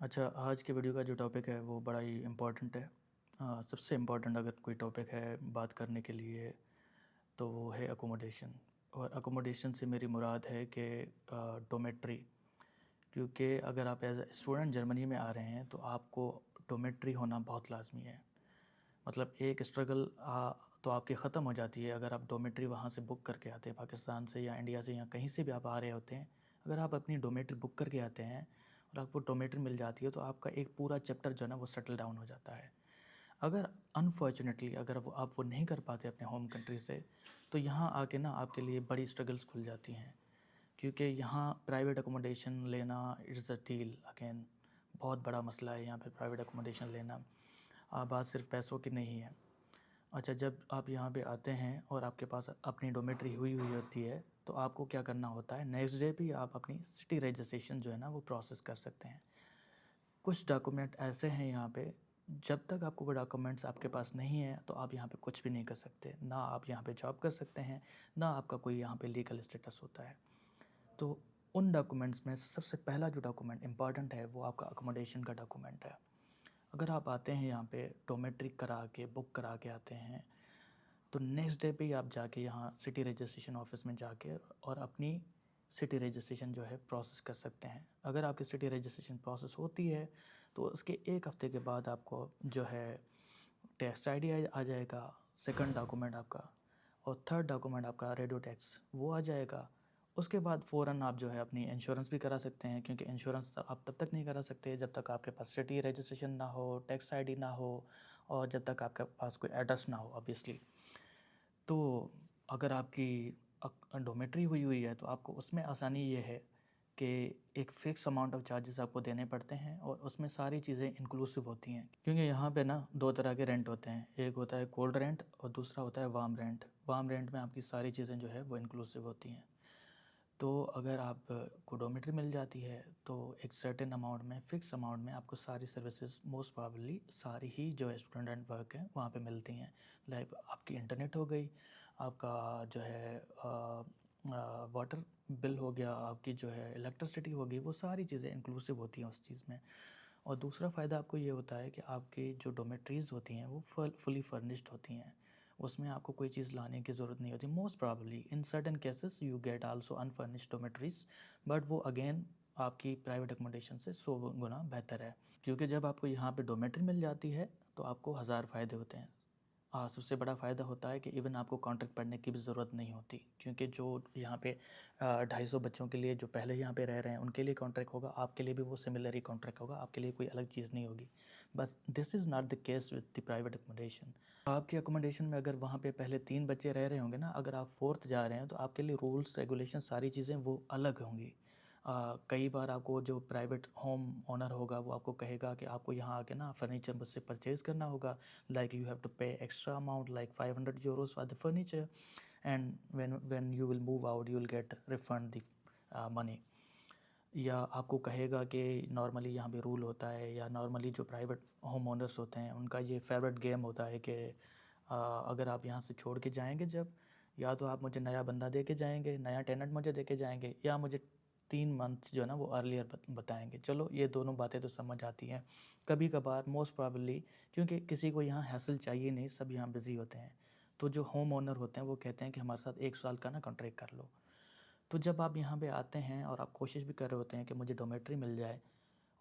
अच्छा, आज के वीडियो का जो टॉपिक है वो बड़ा ही इम्पोर्टेंट है। सबसे इम्पोर्टेंट अगर कोई टॉपिक है बात करने के लिए तो वो है अकोमोडेशन। और अकोमोडेशन से मेरी मुराद है कि डोमेट्री। क्योंकि अगर आप एज ए स्टूडेंट जर्मनी में आ रहे हैं तो आपको डोमेट्री होना बहुत लाजमी है। मतलब एक स्ट्रगल तो आपकी ख़त्म हो जाती है अगर आप डोमेट्री वहाँ से बुक करके आते हैं, पाकिस्तान से या इंडिया से या कहीं से भी आप आ रहे होते हैं। अगर आप अपनी डोमेट्री बुक करके आते हैं और आपको डोमेट्री मिल जाती है तो आपका एक पूरा चैप्टर जो है ना वो सेटल डाउन हो जाता है। अगर अनफॉर्चुनेटली अगर आप वो नहीं कर पाते अपने होम कंट्री से, तो यहाँ आके ना आपके लिए बड़ी स्ट्रगल्स खुल जाती हैं। क्योंकि यहाँ प्राइवेट अकोमोडेशन लेना इट्स अ डील अगेन, बहुत बड़ा मसला है यहाँ पे प्राइवेट अकोमोडेशन लेना। बात सिर्फ पैसों की नहीं है। अच्छा, जब आप यहाँ पे आते हैं और आपके पास अपनी डोमेट्री हुई हुई होती है तो आपको क्या करना होता है, नेक्स्ट डे भी आप अपनी सिटी रजिस्ट्रेशन जो है ना वो प्रोसेस कर सकते हैं। कुछ डॉक्यूमेंट ऐसे हैं यहाँ पे, जब तक आपको वो डॉक्यूमेंट्स आपके पास नहीं है तो आप यहाँ पे कुछ भी नहीं कर सकते। ना आप यहाँ पे जॉब कर सकते हैं, ना आपका कोई यहाँ पे लीगल स्टेटस होता है। तो उन डॉक्यूमेंट्स में सबसे पहला जो डॉक्यूमेंट इम्पॉर्टेंट है वो आपका अकोमोडेशन का डॉक्यूमेंट है। अगर आप आते हैं यहाँ पे डोमेट्री करा के बुक करा के आते हैं तो नेक्स्ट डे पे ही आप जाके यहाँ सिटी रजिस्ट्रेशन ऑफिस में जाके और अपनी सिटी रजिस्ट्रेशन जो है प्रोसेस कर सकते हैं। अगर आपकी सिटी रजिस्ट्रेशन प्रोसेस होती है तो उसके एक हफ़्ते के बाद आपको जो है टैक्स आईडी आ जाएगा, सेकंड डॉक्यूमेंट आपका, और थर्ड डॉक्यूमेंट आपका रेडियो टैक्स वो आ जाएगा। उसके बाद फ़ौरन आप जो है अपनी इंश्योरेंस भी करा सकते हैं, क्योंकि इंश्योरेंस आप तब तक नहीं करा सकते जब तक आपके पास सिटी रजिस्ट्रेशन ना हो, टैक्स आईडी ना हो, और जब तक आपके पास कोई एड्रेस ना हो ऑब्वियसली। तो अगर आपकी डोमेट्री हुई हुई है तो आपको उसमें आसानी ये है कि एक फ़िक्स अमाउंट ऑफ चार्जेस आपको देने पड़ते हैं और उसमें सारी चीज़ें इंक्लूसिव होती हैं। क्योंकि यहाँ पे ना दो तरह के रेंट होते हैं, एक होता है कोल्ड रेंट और दूसरा होता है वार्म रेंट। वार्म रेंट में आपकी सारी चीज़ें जो है वो इंक्लूसिव होती हैं। तो अगर आप को डोमेट्री मिल जाती है तो एक सर्टेन अमाउंट में, फ़िक्स अमाउंट में आपको सारी सर्विसेज मोस्ट प्रोबेबली सारी ही जो है स्टूडेंट वर्क है वहाँ पे मिलती हैं। लाइक आपकी इंटरनेट हो गई, आपका जो है वाटर बिल हो गया, आपकी जो है इलेक्ट्रिसिटी हो गई, वो सारी चीज़ें इंक्लूसिव होती हैं उस चीज़ में। और दूसरा फ़ायदा आपको ये होता है कि आपकी जो डोमेट्रीज़ होती हैं वो फुली फर्निश्ड होती हैं। उसमें आपको कोई चीज़ लाने की ज़रूरत नहीं होती। Most probably in certain cases you get also unfurnished dormitories, but वो अगेन आपकी प्राइवेट अकोमोडेशन से 100 गुना बेहतर है। क्योंकि जब आपको यहाँ पे डोमेट्री मिल जाती है तो आपको हज़ार फ़ायदे होते हैं। सबसे बड़ा फ़ायदा होता है कि इवन आपको कॉन्ट्रैक्ट पढ़ने की भी ज़रूरत नहीं होती, क्योंकि जो यहाँ पे 250 बच्चों के लिए जो पहले यहाँ पे रह रहे हैं उनके लिए कॉन्ट्रैक्ट होगा, आपके लिए भी वो सिमिलर ही कॉन्ट्रैक्ट होगा, आपके लिए कोई अलग चीज़ नहीं होगी। बस this is not the case with the private accommodation. आपकी अकोमोडेशन में अगर वहाँ पे पहले 3 बच्चे रह रहे होंगे ना, अगर आप फोर्थ जा रहे हैं तो आपके लिए रूल्स रेगुलेशन सारी चीज़ें वो अलग होंगी। कई बार आपको जो प्राइवेट होम ओनर होगा वो आपको कहेगा कि आपको यहाँ आके ना फर्नीचर मुझसे परचेज़ करना होगा, like you have to pay extra amount like 500 euros for the furniture, and when you will move out you will get refund the money। या आपको कहेगा कि नॉर्मली यहाँ पे रूल होता है, या नॉर्मली जो प्राइवेट होम ओनर्स होते हैं उनका ये फेवरेट गेम होता है कि अगर आप यहाँ से छोड़ के जाएंगे जब, या तो आप मुझे नया बंदा दे के जाएंगे, नया टेनेंट मुझे दे के जाएंगे, या मुझे 3 मंथ जो है ना वो अर्लियर बताएंगे। चलो ये दोनों बातें तो समझ आती हैं। कभी कभार मोस्ट प्रॉबली, क्योंकि किसी को यहाँ हैसल चाहिए नहीं, सब यहाँ बिज़ी होते हैं, तो जो होम ओनर होते हैं वो कहते हैं कि हमारे साथ 1 साल का ना कॉन्ट्रैक्ट कर लो। तो जब आप यहाँ पे आते हैं और आप कोशिश भी कर रहे होते हैं कि मुझे डोमेट्री मिल जाए,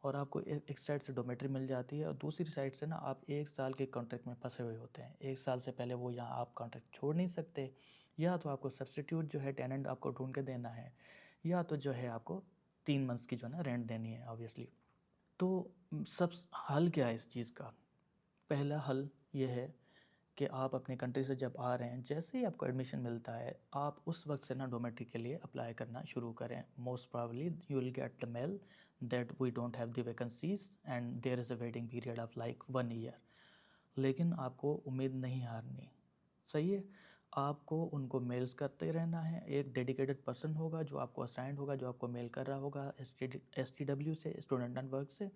और आपको एक साइड से डोमेट्री मिल जाती है और दूसरी साइड से ना आप 1 साल के कॉन्ट्रैक्ट में फंसे हुए होते हैं। 1 साल से पहले वो यहाँ आप कॉन्ट्रैक्ट छोड़ नहीं सकते, या तो आपको सब्स्टिट्यूट जो है टेनेंट आपको ढूंढ के देना है, या तो जो है आपको 3 मंथ्स की जो है ना रेंट देनी है ऑब्वियसली। तो सब हल क्या है इस चीज़ का? पहला हल ये है कि आप अपने कंट्री से जब आ रहे हैं, जैसे ही आपको एडमिशन मिलता है आप उस वक्त से ना डोमेट्री के लिए अप्लाई करना शुरू करें। Most probably you will get the mail that we don't have the vacancies and there is a waiting period of like 1 year. लेकिन आपको उम्मीद नहीं हारनी, सही है। आपको उनको मेल्स करते रहना है। एक डेडिकेटेड पर्सन होगा जो आपको असाइंड होगा, जो आपको मेल कर रहा होगा STW से, स्टूडेंट एंड वर्क से।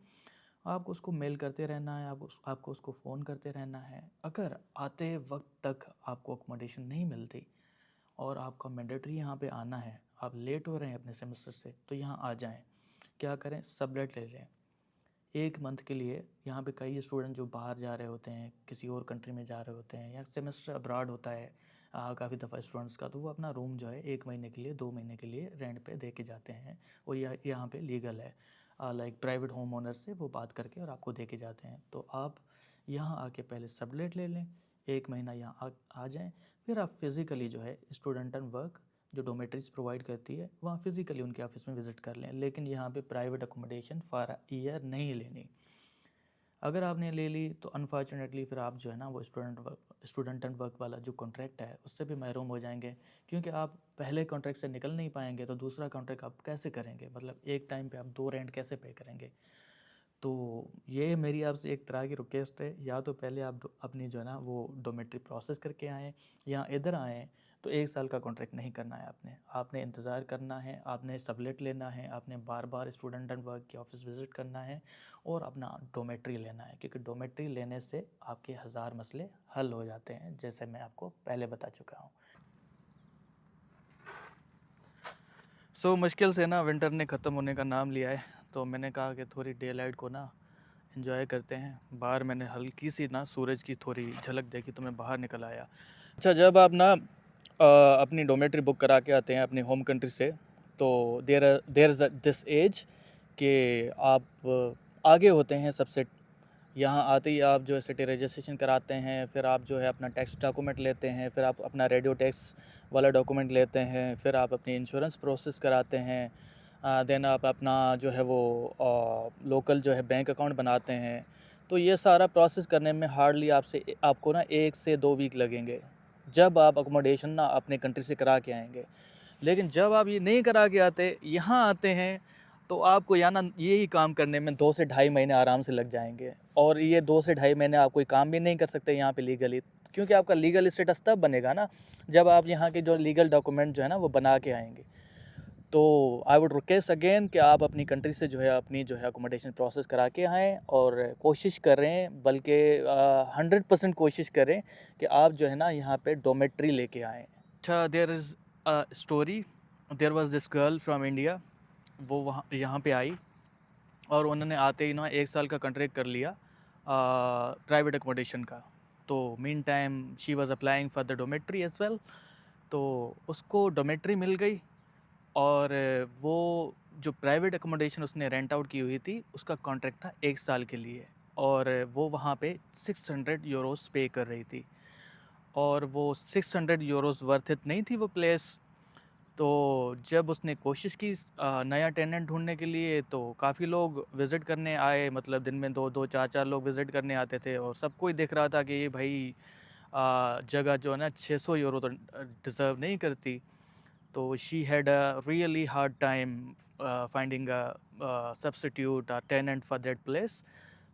आपको उसको मेल करते रहना है, आपको उसको फ़ोन करते रहना है। अगर आते वक्त तक आपको अकोमोडेशन नहीं मिलती और आपका मैंडेटरी यहाँ पे आना है, आप लेट हो रहे हैं अपने सेमेस्टर से, तो यहाँ आ जाएं। क्या करें, सबलेट ले लें। 1 मंथ के लिए यहाँ पे कई स्टूडेंट जो बाहर जा रहे होते हैं, किसी और कंट्री में जा रहे होते हैं, या सेमेस्टर अब्रॉड होता है काफ़ी दफ़ा स्टूडेंट्स का, तो वो अपना रूम जो है 1 महीने के लिए, 2 महीने के लिए रेंट पे दे के जाते हैं। और यहाँ पे लीगल है, लाइक प्राइवेट होम ओनर से वो बात करके और आपको दे के जाते हैं। तो आप यहाँ आके पहले सबलेट ले लें, 1 महीना यहाँ आ जाएँ, फिर आप फिज़िकली जो है स्टूडेंट एंड वर्क जो डोमेट्रीज प्रोवाइड करती है वहाँ फिज़िकली उनके ऑफिस में विज़िट कर लें। लेकिन यहाँ पे private accommodation for a year नहीं लेनी। अगर आपने ले ली तो अनफॉर्चुनेटली फिर आप जो है ना वो स्टूडेंट एंड वर्क वाला जो कॉन्ट्रैक्ट है उससे भी महरूम हो जाएंगे, क्योंकि आप पहले कॉन्ट्रैक्ट से निकल नहीं पाएंगे तो दूसरा कॉन्ट्रैक्ट आप कैसे करेंगे, मतलब एक टाइम पे आप 2 रेंट कैसे पे करेंगे। तो ये मेरी आपसे एक तरह की रिक्वेस्ट है, या तो पहले आप अपनी जो है ना वो डोमेट्री प्रोसेस करके आएँ, या इधर आएँ तो 1 साल का कॉन्ट्रैक्ट नहीं करना है आपने इंतज़ार करना है, आपने सबलेट लेना है, आपने बार बार स्टूडेंट एंड वर्क के ऑफिस विज़िट करना है और अपना डोमेट्री लेना है, क्योंकि डोमेट्री लेने से आपके 1000 मसले हल हो जाते हैं, जैसे मैं आपको पहले बता चुका हूँ। मुश्किल से ना विंटर ने ख़त्म होने का नाम लिया है, तो मैंने कहा कि थोड़ी डे लाइट को ना एंजॉय करते हैं। बाहर मैंने हल्की सी ना सूरज की थोड़ी झलक देखी तो मैं बाहर निकल आया। अच्छा, जब आप ना अपनी डोमेट्री बुक करा के आते हैं अपनी होम कंट्री से, तो देर इज़ दिस एज कि आप आगे होते हैं सबसे। यहाँ आते ही आप जो है सिटी रजिस्ट्रेशन कराते हैं, फिर आप जो है अपना टैक्स डॉक्यूमेंट लेते हैं, फिर आप अपना रेडियो टैक्स वाला डॉक्यूमेंट लेते हैं, फिर आप अपनी इंश्योरेंस प्रोसेस कराते हैं, देन आप अपना जो है वो लोकल जो है बैंक अकाउंट बनाते हैं। तो ये सारा प्रोसेस करने में हार्डली आपको ना 1 से 2 वीक लगेंगे, जब आप अकोमोडेशन ना अपने कंट्री से करा के आएंगे। लेकिन जब आप ये नहीं करा के आते, यहाँ आते हैं, तो आपको यहाँ ना यही काम करने में 2 से ढाई महीने आराम से लग जाएंगे। और ये 2 से ढाई महीने आप कोई काम भी नहीं कर सकते यहाँ पे लीगली, क्योंकि आपका लीगल स्टेटस तब बनेगा ना जब आप यहाँ के जो लीगल डॉक्यूमेंट जो है ना वो बना के आएंगे। तो आई वुड रिक्वेस्ट अगेन कि आप अपनी कंट्री से जो है अपनी जो है अकोमोडेशन प्रोसेस करा के आएँ, और कोशिश करें, बल्कि 100% कोशिश करें कि आप जो है ना यहाँ पे डोमेट्री लेके आएँ। अच्छा, there is a story, there was this girl from India, वो वहाँ यहाँ पे आई और उन्होंने आते ही ना 1 साल का कॉन्ट्रैक्ट कर लिया प्राइवेट अकोमोडेशन का। तो meantime she was applying for the dormitory as well, तो उसको डोमेट्री मिल गई। और वो जो प्राइवेट अकोमोडेशन उसने रेंट आउट की हुई थी उसका कॉन्ट्रैक्ट था 1 साल के लिए, और वो वहाँ पे 600 यूरोस पे कर रही थी, और वो 600 यूरोस वर्थ इट नहीं थी वो प्लेस। तो जब उसने कोशिश की नया टेनेंट ढूंढने के लिए, तो काफ़ी लोग विज़िट करने आए, मतलब दिन में 2-2 4-4 लोग विज़िट करने आते थे, और सबको ही दिख रहा था कि ये भाई जगह जो है ना 600 यूरो तो डिज़र्व नहीं करती। तो she had a really hard time finding a substitute tenant for that place.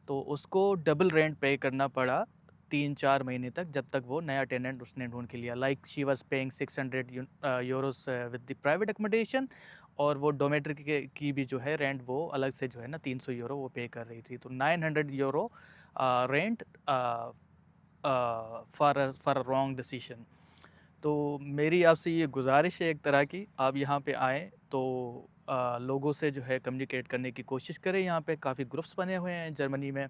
तो उसको डबल रेंट पे करना पड़ा 3-4 महीने तक, जब तक वो नया टेनेंट उसने ढूंढ के लिया। Like she was paying 600 Euros with the private accommodation, और वो डोमेट्री की भी जो है रेंट वो अलग से जो है ना 300 यूरो वो पे कर रही थी। तो 900 euro rent for a wrong decision. तो मेरी आपसे ये गुजारिश है एक तरह की, आप यहाँ पे आएँ तो लोगों से जो है कम्युनिकेट करने की कोशिश करें। यहाँ पे काफ़ी ग्रुप्स बने हुए हैं जर्मनी में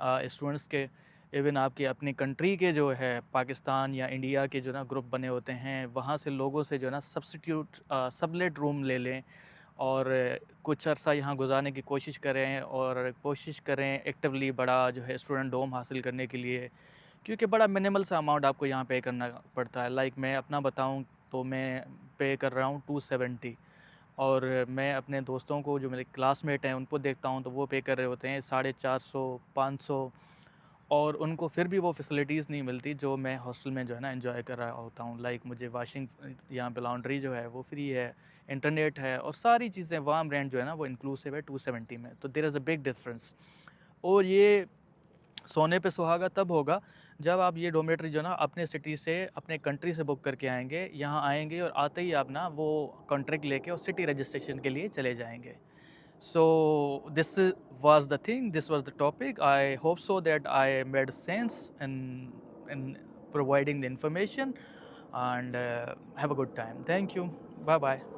स्टूडेंट्स के, इवन आपकी अपनी कंट्री के जो है पाकिस्तान या इंडिया के जो ना ग्रुप बने होते हैं, वहाँ से लोगों से जो है ना सब्स्टिट्यूट सबलेट रूम ले लें, और कुछ अर्सा यहाँ गुजारने की कोशिश करें, और कोशिश करें एक्टिवली बड़ा जो है स्टूडेंट डोम हासिल करने के लिए, क्योंकि बड़ा मिनिमल सा अमाउंट आपको यहाँ पे करना पड़ता है। लाइक मैं अपना बताऊँ तो मैं पे कर रहा हूँ 270, और मैं अपने दोस्तों को जो मेरे क्लासमेट हैं उनको देखता हूँ तो वो पे कर रहे होते हैं 450-500, और उनको फिर भी वो फैसिलिटीज़ नहीं मिलती जो मैं हॉस्टल में जो है ना एंजॉय कर रहा होता हूँ। लाइक मुझे वाशिंग यहाँ पे लॉन्ड्री जो है वो फ्री है, इंटरनेट है, और सारी चीज़ें वार्म रेंट जो है ना वो इंक्लूसिव है 270 में। तो there is a big difference. और ये सोने पे सुहागा तब होगा जब आप ये डोमेट्री जो ना अपने सिटी से अपने कंट्री से बुक करके आएंगे, यहाँ आएंगे, और आते ही आप ना वो कॉन्ट्रैक्ट लेके और सिटी रजिस्ट्रेशन के लिए चले जाएंगे। So this was the thing, this was the topic. I hope so that I made sense in providing the information, and have a good time. Thank you. Bye bye.